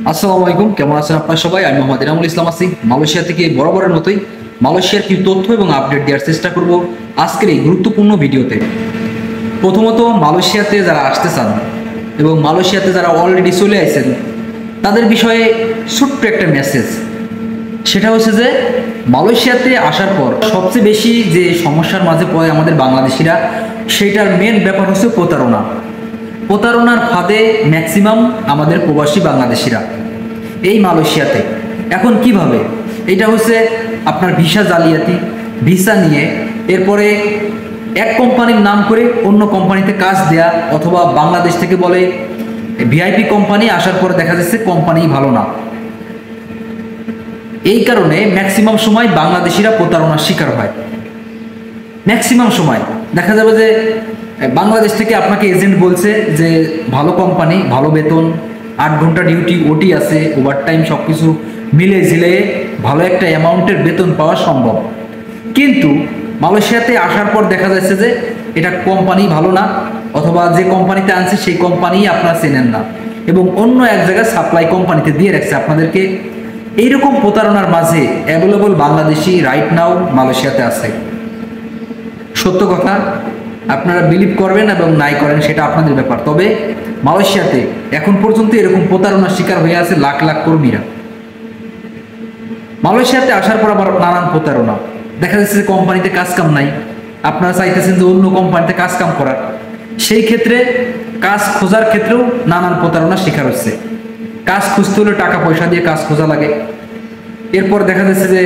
আসসালামু আলাইকুম, কেমন আছেন আপনারা সবাই? আমি মোহাম্মদ ইনামুল ইসলাম আছি। মালয়েশিয়া থেকে বরাবরের মতোই মালয়েশিয়ার কিছু তথ্য এবং আপডেট দেওয়ার চেষ্টা করব আজকের এই গুরুত্বপূর্ণ ভিডিওতে। প্রথমত, মালয়েশিয়াতে যারা আসতে চান এবং মালয়েশিয়াতে যারা অলরেডি চলে আসেন তাদের বিষয়ে ছোট্ট একটা মেসেজ। সেটা হচ্ছে যে মালয়েশিয়াতে আসার পর সবচেয়ে বেশি যে সমস্যার মাঝে পড়ে আমাদের বাংলাদেশিরা, সেইটার মেন ব্যাপার হচ্ছে প্রতারণা। প্রতারণার ফাঁদে ম্যাক্সিমাম আমাদের প্রবাসী বাংলাদেশিরা এই মালয়েশিয়াতে। এখন কিভাবে? এটা হচ্ছে আপনার ভিসা জালিয়াতি, ভিসা নিয়ে এরপরে এক কোম্পানির নাম করে অন্য কোম্পানিতে কাজ দেয়া, অথবা বাংলাদেশ থেকে বলে ভিআইপি কোম্পানি, আসার পরে দেখা যাচ্ছে কোম্পানি ভালো না। এই কারণে ম্যাক্সিমাম সময় বাংলাদেশিরা প্রতারণার শিকার হয়। ম্যাক্সিমাম সময় দেখা যাবে যে বাংলাদেশ থেকে আপনাকে এজেন্ট বলছে যে ভালো কোম্পানি, ভালো বেতন, 8 ঘন্টা ডিউটি, ওটি আছে, ওভারটাইম, সব কিছু মিলে ঝিলে ভালো একটা অ্যামাউন্টের বেতন পাওয়া সম্ভব। কিন্তু মালয়েশিয়াতে আসার পর দেখা যাচ্ছে যে এটা কোম্পানি ভালো না, অথবা যে কোম্পানিতে আনছে সেই কোম্পানি আপনারা চেনেন না এবং অন্য এক জায়গায় সাপ্লাই কোম্পানিতে দিয়ে রাখছে আপনাদেরকে। এইরকম প্রতারণার মাঝে অ্যাভেলেবল বাংলাদেশি রাইট নাও মালয়েশিয়াতে আছে। সত্য কথা, আপনারা বিলিভ করবেন এবং নাই করেন সেটা আপনাদের ব্যাপার। তবে মালয়েশিয়াতে এখন পর্যন্ত এরকম প্রতারণার শিকার হয়ে আছে লাখ লাখ কর্মীরা। মালয়েশিয়াতে আসার পর আবার নানান প্রতারণা দেখা যাচ্ছে যে কোম্পানিতে কাজ কাম নাই, আপনারা চাইতেছেন যে অন্য কোম্পানিতে কাজ কাম করার, সেই ক্ষেত্রে কাজ খোঁজার ক্ষেত্রেও নানান প্রতারণার শিকার হচ্ছে। কাজ খুঁজতে হলে টাকা পয়সা দিয়ে কাজ খোঁজা লাগে। এরপর দেখা যাচ্ছে যে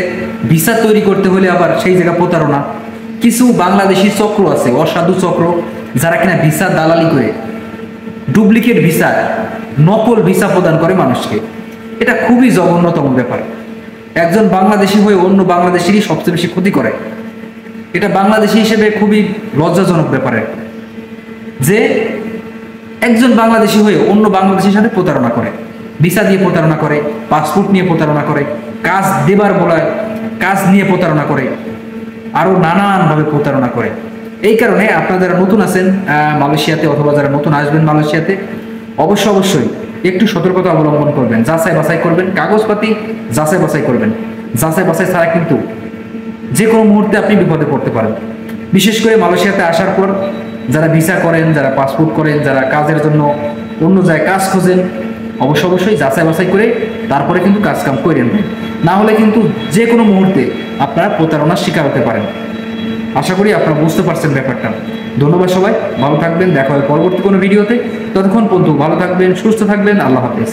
ভিসা তৈরি করতে হলে আবার সেই জায়গা প্রতারণা। কিছু বাংলাদেশি চক্র আছে, অসাধু চক্র, যারা কিনা ভিসা দালালি করে ডুপ্লিকেট ভিসা, নকল ভিসা প্রদান করে মানুষকে। এটা খুবই জঘন্যতম ব্যাপার। একজন বাংলাদেশি হয়ে অন্য বাংলাদেশিরই সবচেয়ে বেশি ক্ষতি করে। এটা বাংলাদেশি হিসেবে খুবই লজ্জাজনক ব্যাপারে যে একজন বাংলাদেশি হয়ে অন্য বাংলাদেশির সাথে প্রতারণা করে, ভিসা দিয়ে প্রতারণা করে, পাসপোর্ট নিয়ে প্রতারণা করে, কাজ দেবার বলায় কাজ নিয়ে প্রতারণা করে, আরও নানানভাবে প্রতারণা করে। এই কারণে আপনারা যারা নতুন আছেন মালয়েশিয়াতে, অথবা যারা নতুন আসবেন মালয়েশিয়াতে, অবশ্যই একটু সতর্কতা অবলম্বন করবেন, যাচাই বাছাই করবেন, কাগজপাতি যাচাই বাছাই করবেন। যাচাই বাছাই ছাড়া কিন্তু যে কোনো মুহূর্তে আপনি বিপদে পড়তে পারেন। বিশেষ করে মালয়েশিয়াতে আসার পর যারা ভিসা করেন, যারা পাসপোর্ট করেন, যারা কাজের জন্য অন্য জায়গায় কাজ খোঁজেন, অবশ্যই যাচাই বাছাই করে তারপরে কিন্তু কাজ কাম করেন, না হলে কিন্তু যে কোনো মুহূর্তে আপনারা প্রতারণার শিকার হতে পারেন। আশা করি আপনারা বুঝতে পারছেন ব্যাপারটা। ধন্যবাদ সবাই, ভালো থাকবেন, দেখা হবে পরবর্তী কোনো ভিডিওতে। ততক্ষণ পর্যন্ত ভালো থাকবেন, সুস্থ থাকবেন, আল্লাহ হাফেজ।